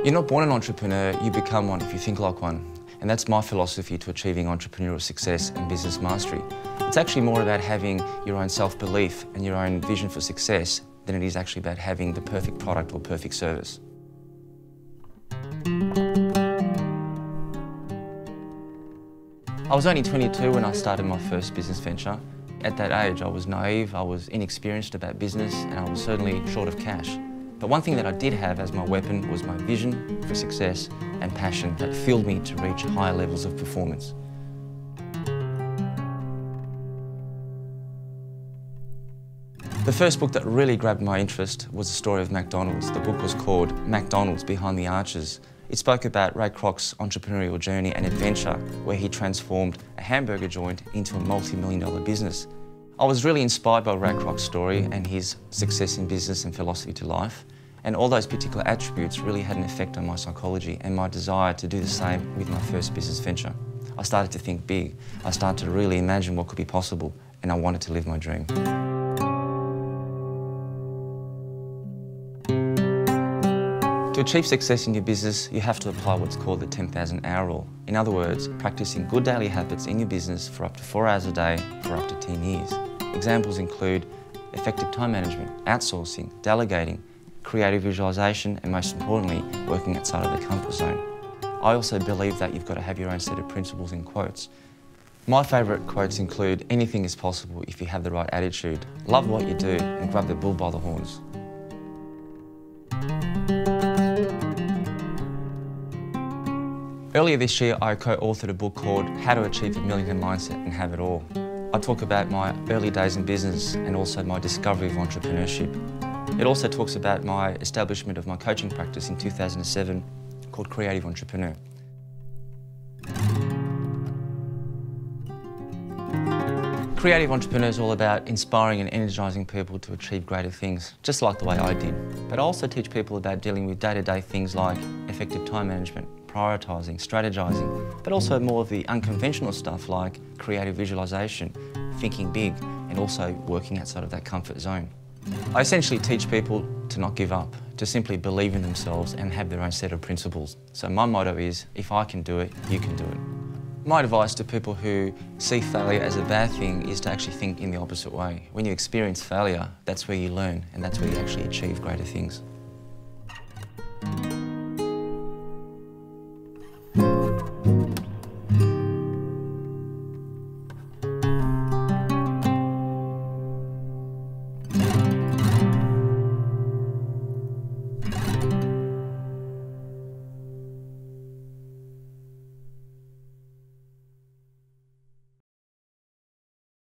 You're not born an entrepreneur, you become one if you think like one. And that's my philosophy to achieving entrepreneurial success and business mastery. It's actually more about having your own self-belief and your own vision for success than it is actually about having the perfect product or perfect service. I was only 22 when I started my first business venture. At that age, I was naive, I was inexperienced about business, and I was certainly short of cash. But one thing that I did have as my weapon was my vision for success and passion that fueled me to reach higher levels of performance. The first book that really grabbed my interest was the story of McDonald's. The book was called McDonald's Behind the Arches. It spoke about Ray Kroc's entrepreneurial journey and adventure where he transformed a hamburger joint into a multi-million-dollar business. I was really inspired by Ray Kroc's story and his success in business and philosophy to life, and all those particular attributes really had an effect on my psychology and my desire to do the same with my first business venture. I started to think big. I started to really imagine what could be possible, and I wanted to live my dream. To achieve success in your business, you have to apply what's called the 10,000-hour rule. In other words, practicing good daily habits in your business for up to 4 hours a day for up to 10 years. Examples include effective time management, outsourcing, delegating, creative visualization, and most importantly, working outside of the comfort zone. I also believe that you've got to have your own set of principles and quotes. My favourite quotes include, anything is possible if you have the right attitude, love what you do, and grab the bull by the horns. Earlier this year, I co-authored a book called How to Achieve a Millionaire Mindset and Have It All. I talk about my early days in business and also my discovery of entrepreneurship. It also talks about my establishment of my coaching practice in 2007 called Creative Entrepreneur. Creative Entrepreneur is all about inspiring and energising people to achieve greater things, just like the way I did. But I also teach people about dealing with day-to-day things like effective time management, prioritising, strategising, but also more of the unconventional stuff like creative visualisation, thinking big, and also working outside of that comfort zone. I essentially teach people to not give up, to simply believe in themselves and have their own set of principles. So my motto is, if I can do it, you can do it. My advice to people who see failure as a bad thing is to actually think in the opposite way. When you experience failure, that's where you learn and that's where you actually achieve greater things.